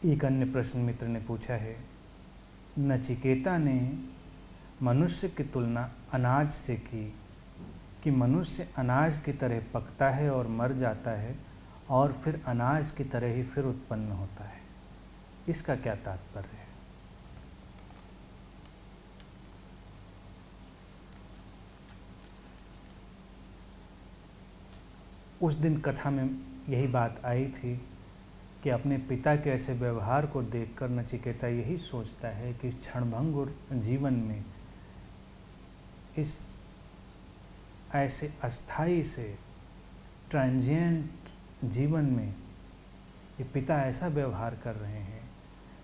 एक अन्य प्रश्न मित्र ने पूछा है, नचिकेता ने मनुष्य की तुलना अनाज से की कि मनुष्य अनाज की तरह पकता है और मर जाता है और फिर अनाज की तरह ही फिर उत्पन्न होता है। इसका क्या तात्पर्य है? उस दिन कथा में यही बात आई थी कि अपने पिता के ऐसे व्यवहार को देखकर नचिकेता यही सोचता है कि इस क्षणभंगुर जीवन में, इस ऐसे अस्थाई से ट्रांजिएंट जीवन में ये पिता ऐसा व्यवहार कर रहे हैं,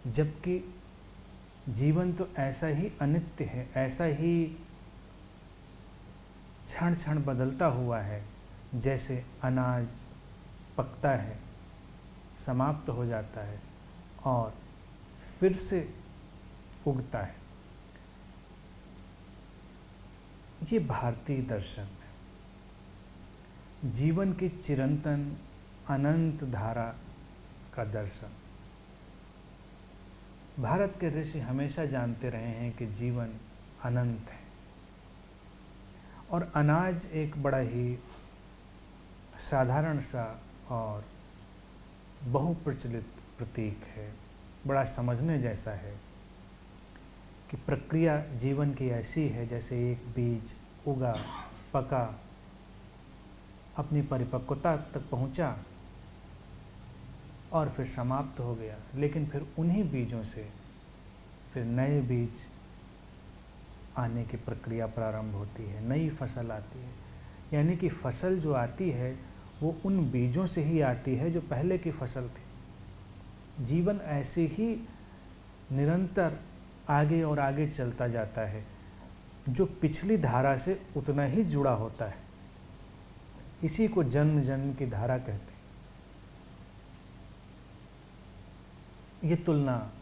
जबकि जीवन तो ऐसा ही अनित्य है, ऐसा ही क्षण क्षण बदलता हुआ है। जैसे अनाज पकता है, समाप्त हो जाता है और फिर से उगता है। ये भारतीय दर्शन है, जीवन की चिरंतन अनंत धारा का दर्शन। भारत के ऋषि हमेशा जानते रहे हैं कि जीवन अनंत है और अनाज एक बड़ा ही साधारण सा और बहुप्रचलित प्रतीक है, बड़ा समझने जैसा है कि प्रक्रिया जीवन की ऐसी है जैसे एक बीज उगा, पका, अपनी परिपक्वता तक पहुंचा और फिर समाप्त हो गया, लेकिन फिर उन्हीं बीजों से फिर नए बीज आने की प्रक्रिया प्रारंभ होती है, नई फसल आती है। यानी कि फसल जो आती है वो उन बीजों से ही आती है जो पहले की फसल थी। जीवन ऐसे ही निरंतर आगे और आगे चलता जाता है, जो पिछली धारा से उतना ही जुड़ा होता है। इसी को जन्म जन्म की धारा कहते हैं। ये तुलना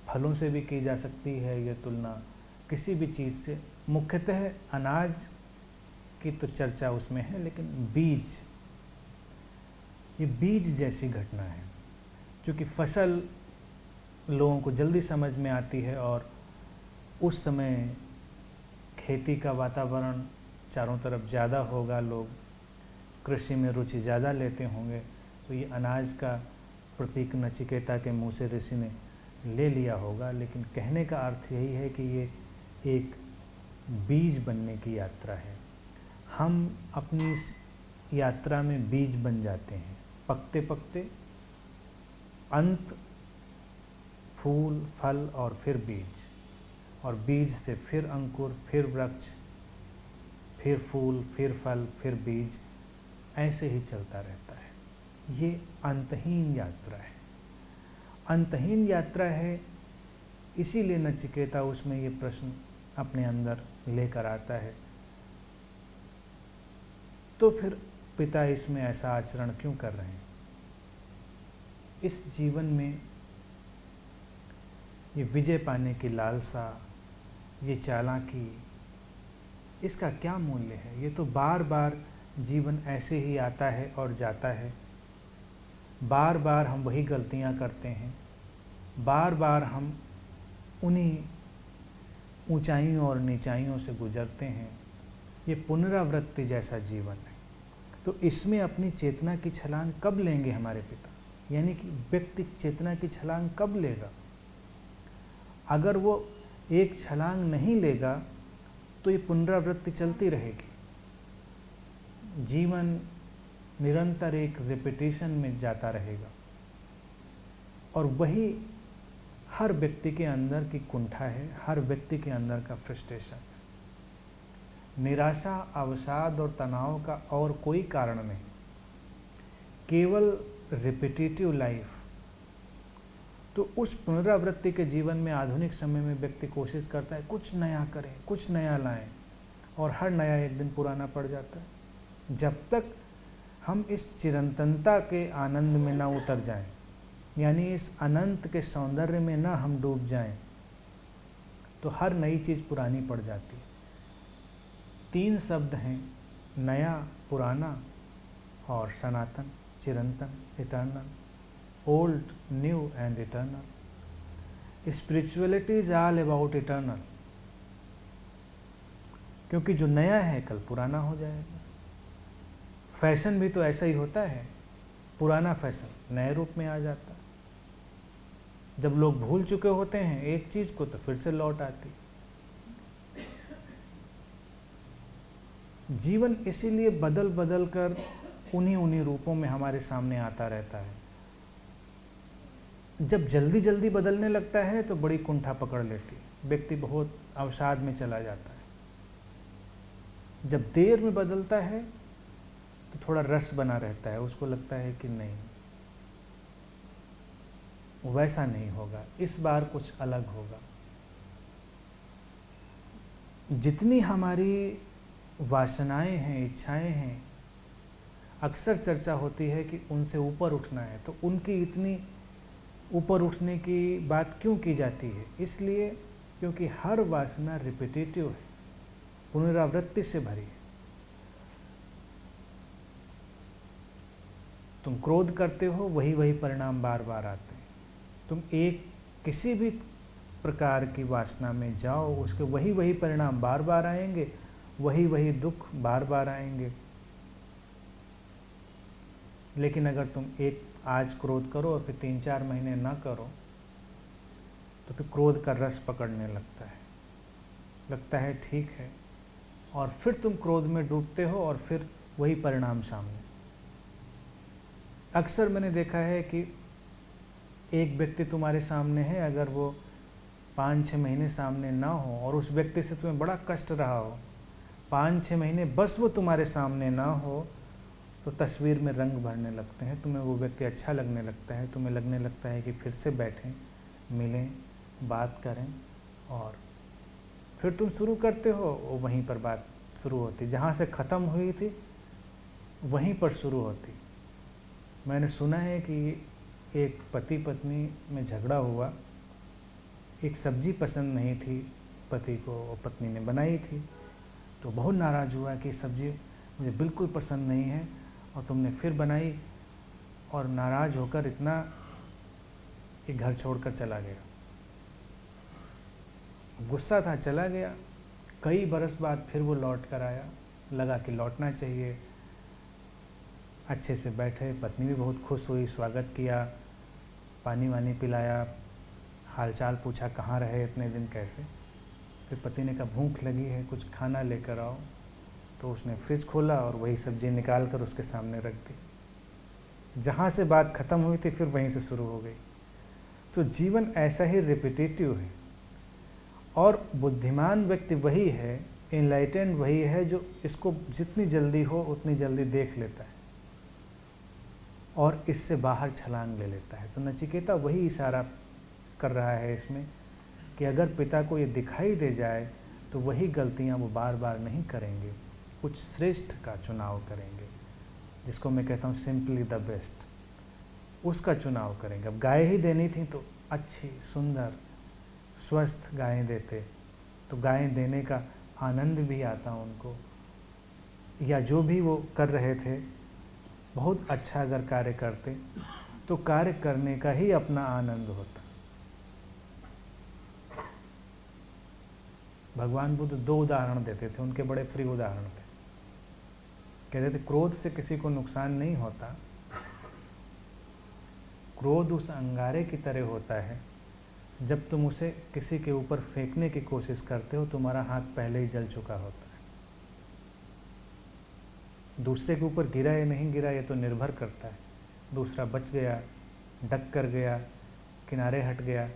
फलों से भी की जा सकती है, ये तुलना किसी भी चीज़ से। मुख्यतः अनाज की तो चर्चा उसमें है, लेकिन बीज, ये बीज जैसी घटना है। क्योंकि फसल लोगों को जल्दी समझ में आती है और उस समय खेती का वातावरण चारों तरफ ज़्यादा होगा, लोग कृषि में रुचि ज़्यादा लेते होंगे, तो ये अनाज का प्रतीक नचिकेता के मुँह से ऋषि ने ले लिया होगा। लेकिन कहने का अर्थ यही है कि ये एक बीज बनने की यात्रा है। हम अपनी इस यात्रा में बीज बन जाते हैं, पकते पकते अंत फूल, फल और फिर बीज, और बीज से फिर अंकुर, फिर वृक्ष, फिर फूल, फिर फल, फिर बीज, ऐसे ही चलता रहता है। ये अंतहीन यात्रा है, अंतहीन यात्रा है। इसीलिए नचिकेता उसमें ये प्रश्न अपने अंदर लेकर आता है। तो फिर पिता इसमें ऐसा आचरण क्यों कर रहे हैं? इस जीवन में ये विजय पाने की लालसा, ये चालाकी, इसका क्या मूल्य है? ये तो बार बार जीवन ऐसे ही आता है और जाता है। बार बार हम वही गलतियां करते हैं, बार बार हम उन्हीं ऊंचाइयों और नीचाइयों से गुजरते हैं। ये पुनरावृत्ति जैसा जीवन है। तो इसमें अपनी चेतना की छलांग कब लेंगे हमारे पिता? यानी कि व्यक्ति चेतना की छलांग कब लेगा? अगर वो एक छलांग नहीं लेगा तो ये पुनरावृत्ति चलती रहेगी। जीवन निरंतर एक रिपीटिशन में जाता रहेगा और वही हर व्यक्ति के अंदर की कुंठा है, हर व्यक्ति के अंदर का फ्रस्ट्रेशन है। निराशा, अवसाद और तनाव का और कोई कारण नहीं, केवल रिपीटिटिव लाइफ। तो उस पुनरावृत्ति के जीवन में आधुनिक समय में व्यक्ति कोशिश करता है कुछ नया करें, कुछ नया लाएं, और हर नया एक दिन पुराना पड़ जाता है। जब तक हम इस चिरंतनता के आनंद में ना उतर जाएं, यानी इस अनंत के सौंदर्य में ना हम डूब जाएं, तो हर नई चीज़ पुरानी पड़ जाती है। 3 शब्द हैं, नया, पुराना और सनातन, चिरंतन, eternal. old, new and eternal. Spirituality is all about eternal. क्योंकि जो नया है कल पुराना हो जाएगा। फैशन भी तो ऐसा ही होता है, पुराना फैशन नए रूप में आ जाता। जब लोग भूल चुके होते हैं एक चीज को तो फिर से लौट आती। जीवन इसीलिए बदल बदल कर उन्हीं रूपों में हमारे सामने आता रहता है। जब जल्दी जल्दी बदलने लगता है तो बड़ी कुंठा पकड़ लेती है, व्यक्ति बहुत अवसाद में चला जाता है। जब देर में बदलता है तो थोड़ा रस बना रहता है, उसको लगता है कि नहीं वैसा नहीं होगा, इस बार कुछ अलग होगा। जितनी हमारी वासनाएं हैं, इच्छाएं हैं, अक्सर चर्चा होती है कि उनसे ऊपर उठना है, तो उनकी इतनी ऊपर उठने की बात क्यों की जाती है? इसलिए क्योंकि हर वासना रिपीटेटिव है, पुनरावृत्ति से भरी है। तुम क्रोध करते हो, वही परिणाम बार बार आते हैं। तुम किसी भी प्रकार की वासना में जाओ, उसके वही परिणाम बार बार आएंगे, वही दुख बार बार आएंगे। लेकिन अगर तुम आज क्रोध करो और फिर 3-4 महीने ना करो तो फिर क्रोध का रस पकड़ने लगता है ठीक है, और फिर तुम क्रोध में डूबते हो और फिर वही परिणाम सामने। अक्सर मैंने देखा है कि एक व्यक्ति तुम्हारे सामने है, अगर वो 5-6 महीने सामने ना हो और उस व्यक्ति से तुम्हें बड़ा कष्ट रहा हो, 5-6 महीने बस वो तुम्हारे सामने ना हो तो तस्वीर में रंग भरने लगते हैं, तुम्हें वो व्यक्ति अच्छा लगने लगता है, तुम्हें लगने लगता है कि फिर से बैठें, मिलें, बात करें, और फिर तुम शुरू करते हो, वो वहीं पर बात शुरू होती, जहाँ से ख़त्म हुई थी वहीं पर शुरू होती। मैंने सुना है कि एक पति पत्नी में झगड़ा हुआ, एक सब्जी पसंद नहीं थी पति को, और पत्नी ने बनाई थी, तो बहुत नाराज़ हुआ कि सब्जी मुझे बिल्कुल पसंद नहीं है और तुमने फिर बनाई, और नाराज़ होकर इतना कि घर छोड़कर चला गया। गुस्सा था, चला गया। कई बरस बाद फिर वो लौट कर आया, लगा कि लौटना चाहिए, अच्छे से बैठे, पत्नी भी बहुत खुश हुई, स्वागत किया, पानी वानी पिलाया, हालचाल पूछा कहाँ रहे इतने दिन, कैसे। फिर पति ने कहा भूख लगी है, कुछ खाना लेकर आओ, तो उसने फ्रिज खोला और वही सब्जी निकाल कर उसके सामने रख दी। जहाँ से बात ख़त्म हुई थी फिर वहीं से शुरू हो गई। तो जीवन ऐसा ही रिपीटेटिव है, और बुद्धिमान व्यक्ति वही है, एनलाइटेंड वही है जो इसको जितनी जल्दी हो उतनी जल्दी देख लेता है और इससे बाहर छलांग ले लेता है। तो नचिकेता वही इशारा कर रहा है इसमें कि अगर पिता को ये दिखाई दे जाए तो वही गलतियां वो बार बार नहीं करेंगे, कुछ श्रेष्ठ का चुनाव करेंगे, जिसको मैं कहता हूँ सिंपली द बेस्ट, उसका चुनाव करेंगे। अब गाय ही देनी थी तो अच्छी सुंदर स्वस्थ गायें देते, तो गायें देने का आनंद भी आता उनको, या जो भी वो कर रहे थे बहुत अच्छा अगर कार्य करते तो कार्य करने का ही अपना आनंद होता। भगवान बुद्ध 2 उदाहरण देते थे, उनके बड़े प्रिय उदाहरण थे। कहते थे क्रोध से किसी को नुकसान नहीं होता, क्रोध उस अंगारे की तरह होता है, जब तुम उसे किसी के ऊपर फेंकने की कोशिश करते हो तुम्हारा हाथ पहले ही जल चुका होता है। दूसरे के ऊपर गिरा या नहीं गिरा ये तो निर्भर करता है, दूसरा बच गया, डक कर गया, किनारे हट गया,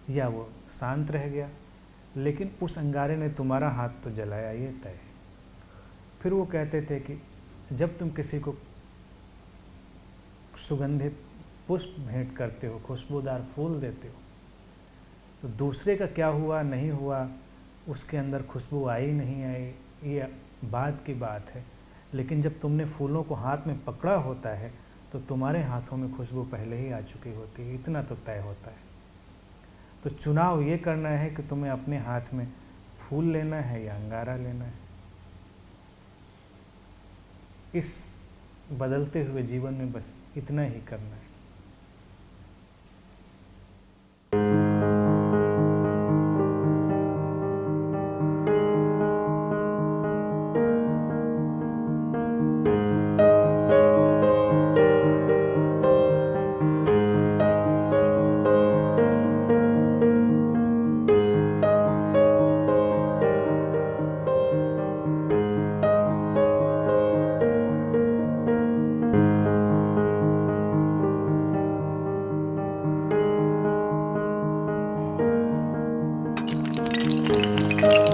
या वो शांत रह गया, लेकिन उस अंगारे ने तुम्हारा हाथ तो जलाया, ये तय है। फिर वो कहते थे कि जब तुम किसी को सुगंधित पुष्प भेंट करते हो, खुशबूदार फूल देते हो, तो दूसरे का क्या हुआ नहीं हुआ, उसके अंदर खुशबू आई नहीं आई, ये बाद की बात है, लेकिन जब तुमने फूलों को हाथ में पकड़ा होता है तो तुम्हारे हाथों में खुशबू पहले ही आ चुकी होती है, इतना तो तय होता है। तो चुनाव ये करना है कि तुम्हें अपने हाथ में फूल लेना है या अंगारा लेना है। इस बदलते हुए जीवन में बस इतना ही करना है। धन्यवाद।